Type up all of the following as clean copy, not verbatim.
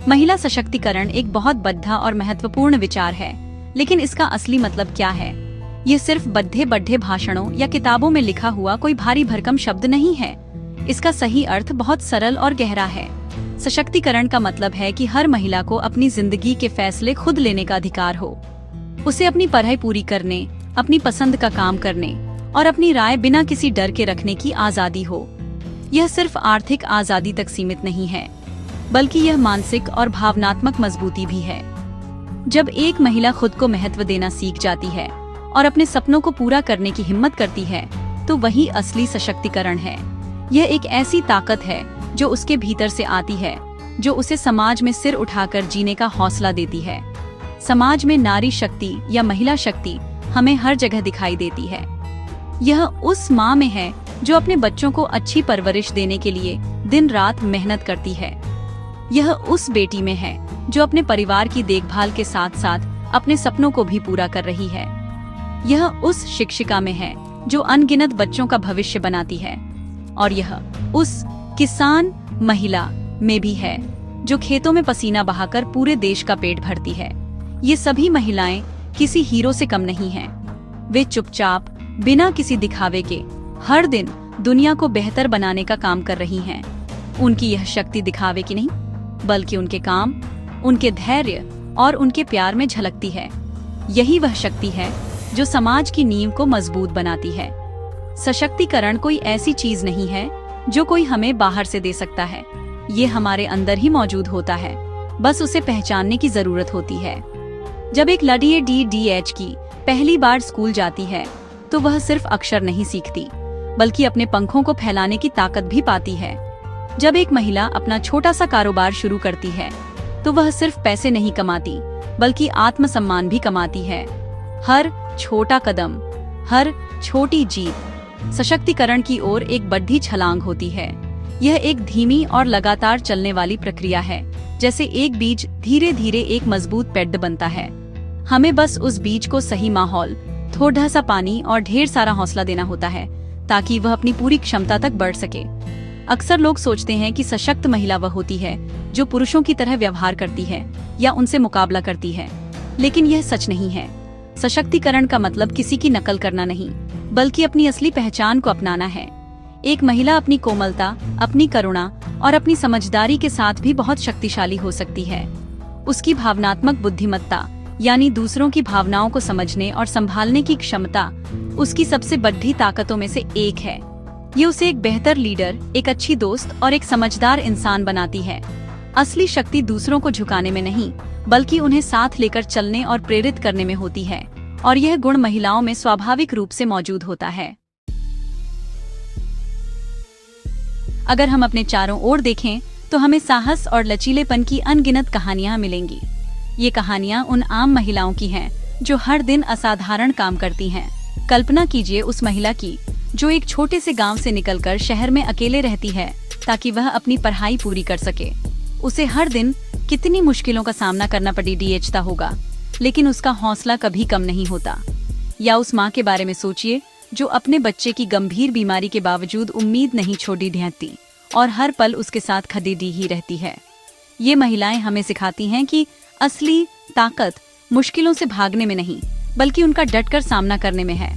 महिला सशक्तिकरण एक बहुत बद्धा और महत्वपूर्ण विचार है, लेकिन इसका असली मतलब क्या है? ये सिर्फ बद्धे बड्ढे भाषणों या किताबों में लिखा हुआ कोई भारी भरकम शब्द नहीं है। इसका सही अर्थ बहुत सरल और गहरा है। सशक्तिकरण का मतलब है कि हर महिला को अपनी जिंदगी के फैसले खुद लेने का अधिकार हो। उसे अपनी पढ़ाई पूरी करने, अपनी पसंद का काम करने और अपनी राय बिना किसी डर के रखने की आजादी हो। यह सिर्फ आर्थिक आजादी तक सीमित नहीं है, बल्कि यह मानसिक और भावनात्मक मजबूती भी है। जब एक महिला खुद को महत्व देना सीख जाती है और अपने सपनों को पूरा करने की हिम्मत करती है, तो वही असली सशक्तिकरण है। यह एक ऐसी ताकत है जो उसके भीतर से आती है, जो उसे समाज में सिर उठाकर जीने का हौसला देती है। समाज में नारी शक्ति या महिला शक्ति हमें हर जगह दिखाई देती है। यह उस माँ में है जो अपने बच्चों को अच्छी परवरिश देने के लिए दिन रात मेहनत करती है। यह उस बेटी में है जो अपने परिवार की देखभाल के साथ साथ अपने सपनों को भी पूरा कर रही है। यह उस शिक्षिका में है जो अनगिनत बच्चों का भविष्य बनाती है। और यह उस किसान महिला में भी है जो खेतों में पसीना बहाकर पूरे देश का पेट भरती है। ये सभी महिलाएं किसी हीरो से कम नहीं हैं। वे चुपचाप बिना किसी दिखावे के हर दिन दुनिया को बेहतर बनाने का काम कर रही हैं। उनकी यह शक्ति दिखावे की नहीं, बल्कि उनके काम, उनके धैर्य और उनके प्यार में झलकती है। यही वह शक्ति है जो समाज की नींव को मजबूत बनाती है। सशक्तिकरण कोई ऐसी चीज नहीं है जो कोई हमें बाहर से दे सकता है। ये हमारे अंदर ही मौजूद होता है, बस उसे पहचानने की जरूरत होती है। जब एक लड़की DDH की पहली बार स्कूल जाती है, तो वह सिर्फ अक्षर नहीं सीखती, बल्कि अपने पंखों को फैलाने की ताकत भी पाती है। जब एक महिला अपना छोटा सा कारोबार शुरू करती है, तो वह सिर्फ पैसे नहीं कमाती, बल्कि आत्मसम्मान भी कमाती है। हर छोटा कदम, हर छोटी जीत सशक्तिकरण की ओर एक बड़ी छलांग होती है। यह एक धीमी और लगातार चलने वाली प्रक्रिया है, जैसे एक बीज धीरे धीरे एक मजबूत पेड़ बनता है। हमें बस उस बीज को सही माहौल, थोड़ा सा पानी और ढेर सारा हौसला देना होता है, ताकि वह अपनी पूरी क्षमता तक बढ़ सके। अक्सर लोग सोचते हैं कि सशक्त महिला वह होती है जो पुरुषों की तरह व्यवहार करती है या उनसे मुकाबला करती है, लेकिन यह सच नहीं है। सशक्तिकरण का मतलब किसी की नकल करना नहीं, बल्कि अपनी असली पहचान को अपनाना है। एक महिला अपनी कोमलता, अपनी करुणा और अपनी समझदारी के साथ भी बहुत शक्तिशाली हो सकती है। उसकी भावनात्मक बुद्धिमत्ता, यानी दूसरों की भावनाओं को समझने और संभालने की क्षमता, उसकी सबसे बड़ी ताकतों में से एक है। ये उसे एक बेहतर लीडर, एक अच्छी दोस्त और एक समझदार इंसान बनाती है। असली शक्ति दूसरों को झुकाने में नहीं, बल्कि उन्हें साथ लेकर चलने और प्रेरित करने में होती है, और यह गुण महिलाओं में स्वाभाविक रूप से मौजूद होता है। अगर हम अपने चारों ओर देखें, तो हमें साहस और लचीलेपन की अनगिनत कहानियां मिलेंगी। ये कहानियां उन आम महिलाओं की हैं जो हर दिन असाधारण काम करती हैं। कल्पना कीजिए उस महिला की जो एक छोटे से गांव से निकलकर शहर में अकेले रहती है ताकि वह अपनी पढ़ाई पूरी कर सके। उसे हर दिन कितनी मुश्किलों का सामना करना पड़ता होगा, लेकिन उसका हौसला कभी कम नहीं होता। या उस माँ के बारे में सोचिए जो अपने बच्चे की गंभीर बीमारी के बावजूद उम्मीद नहीं छोड़ी रहती और हर पल उसके साथ खड़ी ही रहती है। ये महिलाएं हमें सिखाती हैं कि असली ताकत मुश्किलों से भागने में नहीं, बल्कि उनका डटकर सामना करने में है।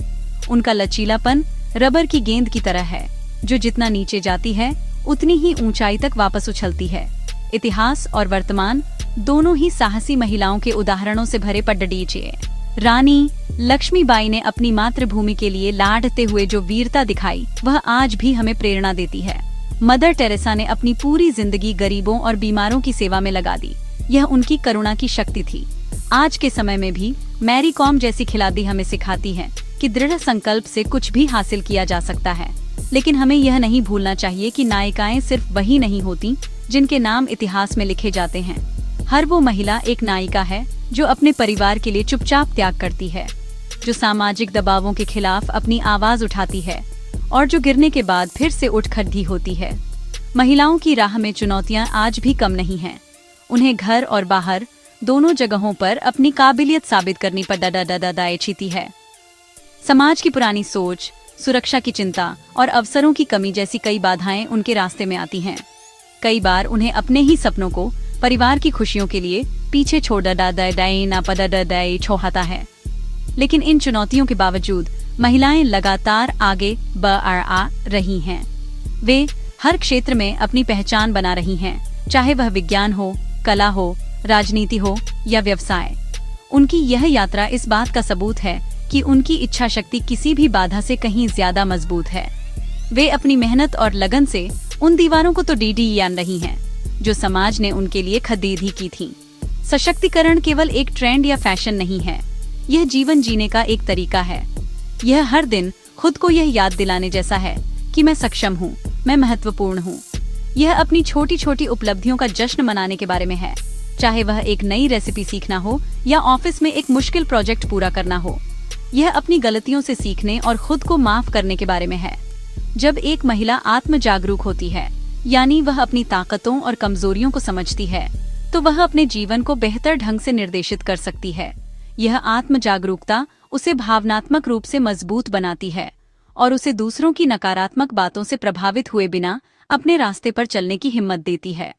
उनका लचीलापन रबर की गेंद की तरह है, जो जितना नीचे जाती है उतनी ही ऊंचाई तक वापस उछलती है। इतिहास और वर्तमान दोनों ही साहसी महिलाओं के उदाहरणों से भरे पड़े। रानी लक्ष्मीबाई ने अपनी मातृभूमि के लिए लड़ते हुए जो वीरता दिखाई, वह आज भी हमें प्रेरणा देती है। मदर टेरेसा ने अपनी पूरी जिंदगी गरीबों और बीमारों की सेवा में लगा दी। यह उनकी करुणा की शक्ति थी। आज के समय में भी मैरी कॉम जैसी खिलाड़ी हमें सिखाती हैं कि दृढ़ संकल्प से कुछ भी हासिल किया जा सकता है। लेकिन हमें यह नहीं भूलना चाहिए कि नायिकाएं सिर्फ वही नहीं होती जिनके नाम इतिहास में लिखे जाते हैं। हर वो महिला एक नायिका है जो अपने परिवार के लिए चुपचाप त्याग करती है, जो सामाजिक दबावों के खिलाफ अपनी आवाज उठाती है और जो गिरने के बाद फिर से उठ खड़ी होती है। महिलाओं की राह में चुनौतियां आज भी कम नहीं हैं। उन्हें घर और बाहर दोनों जगहों पर अपनी काबिलियत साबित करनी पड़ती है। समाज की पुरानी सोच, सुरक्षा की चिंता और अवसरों की कमी जैसी कई बाधाएं उनके रास्ते में आती हैं। कई बार उन्हें अपने ही सपनों को परिवार की खुशियों के लिए पीछे छोड़ता है। लेकिन इन चुनौतियों के बावजूद महिलाएं लगातार आगे बढ़ रही हैं। वे हर क्षेत्र में अपनी पहचान बना रही हैं, चाहे वह विज्ञान हो, कला हो, राजनीति हो या व्यवसाय। उनकी यह यात्रा इस बात का सबूत है कि उनकी इच्छा शक्ति किसी भी बाधा से कहीं ज्यादा मजबूत है। वे अपनी मेहनत और लगन से उन दीवारों को तो ढाह रही हैं, जो समाज ने उनके लिए खरीद ही की थी। सशक्तिकरण केवल एक ट्रेंड या फैशन नहीं है, यह जीवन जीने का एक तरीका है। यह हर दिन खुद को यह याद दिलाने जैसा है कि मैं सक्षम हूँ, मैं महत्वपूर्ण हूँ। यह अपनी छोटी छोटी उपलब्धियों का जश्न मनाने के बारे में है, चाहे वह एक नई रेसिपी सीखना हो या ऑफिस में एक मुश्किल प्रोजेक्ट पूरा करना हो। यह अपनी गलतियों से सीखने और खुद को माफ करने के बारे में है। जब एक महिला आत्म जागरूक होती है, यानी वह अपनी ताकतों और कमजोरियों को समझती है, तो वह अपने जीवन को बेहतर ढंग से निर्देशित कर सकती है। यह आत्म जागरूकता उसे भावनात्मक रूप से मजबूत बनाती है और उसे दूसरों की नकारात्मक बातों से प्रभावित हुए बिना अपने रास्ते पर चलने की हिम्मत देती है।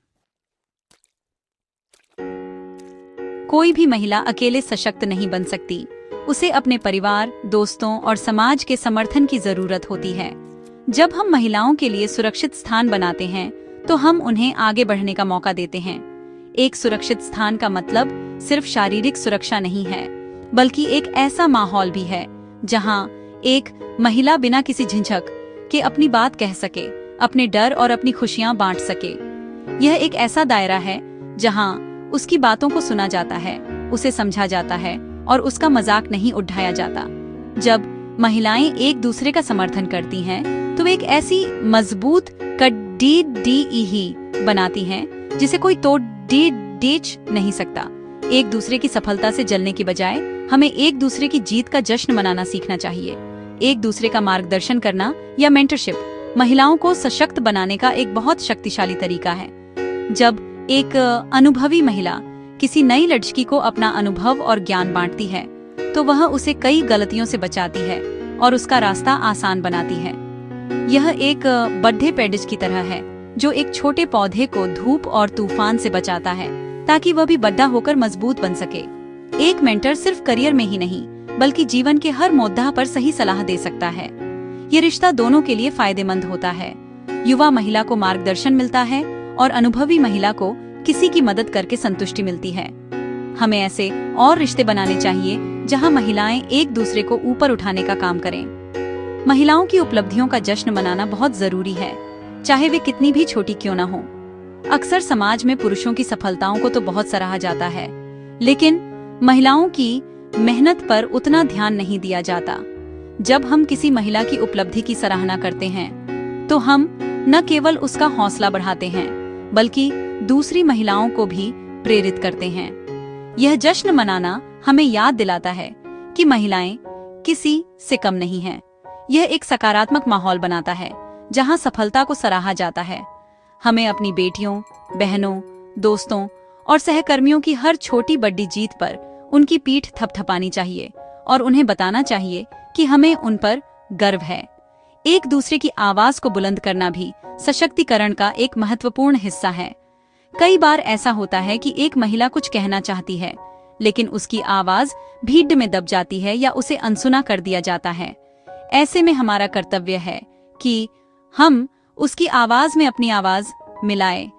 कोई भी महिला अकेले सशक्त नहीं बन सकती। उसे अपने परिवार, दोस्तों और समाज के समर्थन की जरूरत होती है। जब हम महिलाओं के लिए सुरक्षित स्थान बनाते हैं, तो हम उन्हें आगे बढ़ने का मौका देते हैं। एक सुरक्षित स्थान का मतलब सिर्फ शारीरिक सुरक्षा नहीं है, बल्कि एक ऐसा माहौल भी है जहां एक महिला बिना किसी झिझक के अपनी बात कह सके, अपने डर और अपनी खुशियां बांट सके। यह एक ऐसा दायरा है जहां उसकी बातों को सुना जाता है, उसे समझा जाता है और उसका मजाक नहीं उड़ाया जाता। जब महिलाएं एक दूसरे का समर्थन करती हैं, तो वे एक ऐसी मजबूत कड़ी बनाती हैं जिसे कोई तोड़ नहीं सकता। एक दूसरे की सफलता से जलने की बजाय हमें एक दूसरे की जीत का जश्न मनाना सीखना चाहिए। एक दूसरे का मार्गदर्शन करना या मेंटरशिप महिलाओं को सशक्त बनाने का एक बहुत शक्तिशाली तरीका है। जब एक अनुभवी महिला किसी नई लड़की को अपना अनुभव और ज्ञान बांटती है, तो वह उसे कई गलतियों से बचाती है और उसका रास्ता आसान बनाती है। यह एक बड़े पेड़ की तरह है जो एक छोटे पौधे को धूप और तूफान से बचाता है, ताकि वह भी बड़ा होकर मजबूत बन सके। एक मेंटर सिर्फ करियर में ही नहीं, बल्कि जीवन के हर मुद्दा पर सही सलाह दे सकता है। ये रिश्ता दोनों के लिए फायदेमंद होता है। युवा महिला को मार्गदर्शन मिलता है और अनुभवी महिला को किसी की मदद करके संतुष्टि मिलती है। हमें ऐसे और रिश्ते बनाने चाहिए जहां महिलाएं एक दूसरे को ऊपर उठाने का काम करें। महिलाओं की उपलब्धियों का जश्न मनाना बहुत जरूरी है, चाहे वे कितनी भी छोटी क्यों न हो। अक्सर समाज में पुरुषों की सफलताओं को तो बहुत सराहा जाता है, लेकिन महिलाओं की मेहनत पर उतना ध्यान नहीं दिया जाता। जब हम किसी महिला की उपलब्धि की सराहना करते हैं, तो हम न केवल उसका हौसला बढ़ाते हैं, बल्कि दूसरी महिलाओं को भी प्रेरित करते हैं। यह जश्न मनाना हमें याद दिलाता है कि महिलाएं किसी से कम नहीं हैं। यह एक सकारात्मक माहौल बनाता है जहां सफलता को सराहा जाता है। हमें अपनी बेटियों, बहनों, दोस्तों और सहकर्मियों की हर छोटी बड़ी जीत पर उनकी पीठ थपथपानी चाहिए और उन्हें बताना चाहिए कि हमें उन पर गर्व है। एक दूसरे की आवाज को बुलंद करना भी सशक्तिकरण का एक महत्वपूर्ण हिस्सा है। कई बार ऐसा होता है कि एक महिला कुछ कहना चाहती है, लेकिन उसकी आवाज भीड़ में दब जाती है या उसे अनसुना कर दिया जाता है। ऐसे में हमारा कर्तव्य है कि हम उसकी आवाज में अपनी आवाज मिलाएं।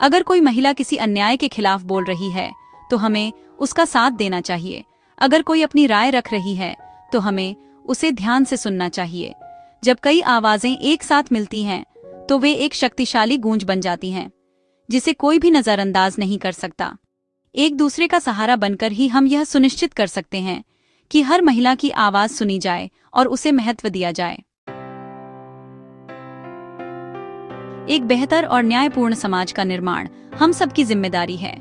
अगर कोई महिला किसी अन्याय के खिलाफ बोल रही है, तो हमें उसका साथ देना चाहिए। अगर कोई अपनी राय रख रही है, तो हमें उसे ध्यान से सुनना चाहिए। जब कई आवाजें एक साथ मिलती हैं, तो वे एक शक्तिशाली गूंज बन जाती हैं, जिसे कोई भी नजरअंदाज नहीं कर सकता। एक दूसरे का सहारा बनकर ही हम यह सुनिश्चित कर सकते हैं कि हर महिला की आवाज सुनी जाए और उसे महत्व दिया जाए। एक बेहतर और न्यायपूर्ण समाज का निर्माण हम सबकी जिम्मेदारी है।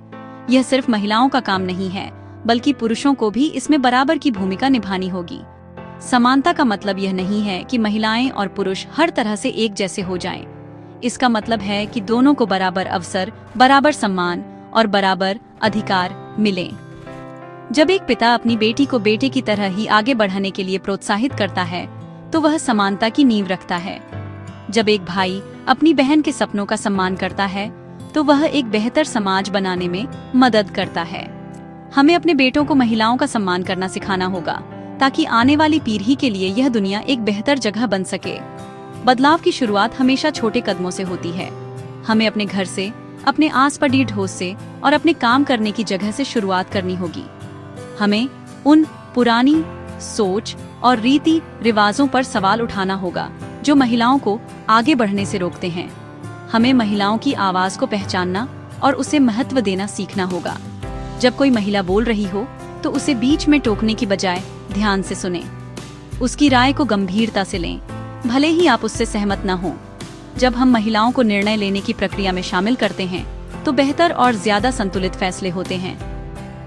यह सिर्फ महिलाओं का काम नहीं है, बल्कि पुरुषों को भी इसमें बराबर की भूमिका निभानी होगी। समानता का मतलब यह नहीं है कि महिलाएं और पुरुष हर तरह से एक जैसे हो जाएं। इसका मतलब है कि दोनों को बराबर अवसर, बराबर सम्मान और बराबर अधिकार मिलें। जब एक पिता अपनी बेटी को बेटे की तरह ही आगे बढ़ाने के लिए प्रोत्साहित करता है, तो वह समानता की नींव रखता है। जब एक भाई अपनी बहन के सपनों का सम्मान करता है, तो वह एक बेहतर समाज बनाने में मदद करता है। हमें अपने बेटों को महिलाओं का सम्मान करना सिखाना होगा, ताकि आने वाली पीढ़ी के लिए यह दुनिया एक बेहतर जगह बन सके। बदलाव की शुरुआत हमेशा छोटे कदमों से होती है। हमें अपने घर से, अपने आस पड़ी ढोस से और अपने काम करने की जगह से शुरुआत करनी होगी। हमें उन पुरानी सोच और रीति रिवाजों पर सवाल उठाना होगा जो महिलाओं को आगे बढ़ने से रोकते हैं। हमें महिलाओं की आवाज को पहचानना और उसे महत्व देना सीखना होगा। जब कोई महिला बोल रही हो तो उसे बीच में टोकने की बजाय ध्यान से सुनें। उसकी राय को गंभीरता से लें, भले ही आप उससे सहमत न हों। जब हम महिलाओं को निर्णय लेने की प्रक्रिया में शामिल करते हैं तो बेहतर और ज्यादा संतुलित फैसले होते हैं।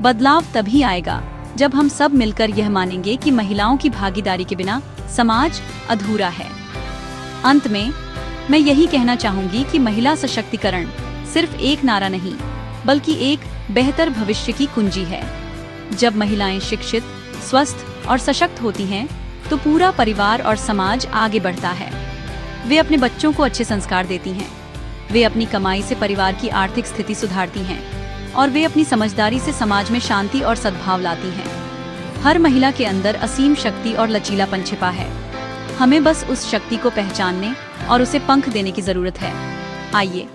बदलाव तभी आएगा जब हम सब मिलकर यह मानेंगे कि महिलाओं की भागीदारी के बिना समाज अधूरा है। अंत में मैं यही कहना चाहूंगी कि महिला सशक्तिकरण सिर्फ एक नारा नहीं, बल्कि एक बेहतर भविष्य की कुंजी है। जब महिलाएं शिक्षित, स्वस्थ और सशक्त होती हैं, तो पूरा परिवार और समाज आगे बढ़ता है। वे अपने बच्चों को अच्छे संस्कार देती हैं, वे अपनी कमाई से परिवार की आर्थिक स्थिति सुधारती हैं और वे अपनी समझदारी से समाज में शांति और सद्भाव लाती हैं। हर महिला के अंदर असीम शक्ति और लचीलापन छिपा है। हमें बस उस शक्ति को पहचानने और उसे पंख देने की जरूरत है। आइए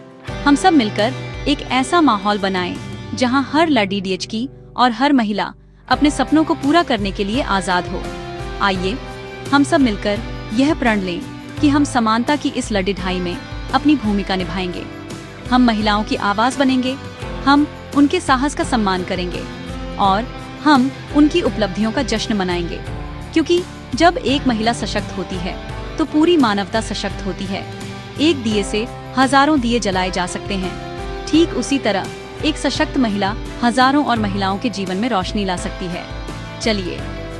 हम सब मिलकर एक ऐसा माहौल बनाएं जहां हर लड़की और हर महिला अपने सपनों को पूरा करने के लिए आजाद हो। आइए हम सब मिलकर यह प्रण लें कि हम समानता की इस लड़ाई में अपनी भूमिका निभाएंगे। हम महिलाओं की आवाज बनेंगे, हम उनके साहस का सम्मान करेंगे और हम उनकी उपलब्धियों का जश्न मनाएंगे। क्योंकि जब एक महिला सशक्त होती है तो पूरी मानवता सशक्त होती है। एक दिए से हजारों दिए जलाए जा सकते हैं। ठीक उसी तरह एक सशक्त महिला हजारों और महिलाओं के जीवन में रोशनी ला सकती है। चलिए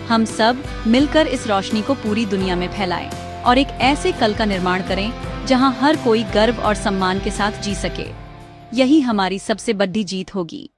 हम सब मिलकर इस रोशनी को पूरी दुनिया में फैलाएं और एक ऐसे कल का निर्माण करें जहां हर कोई गर्व और सम्मान के साथ जी सके। यही हमारी सबसे बड़ी जीत होगी।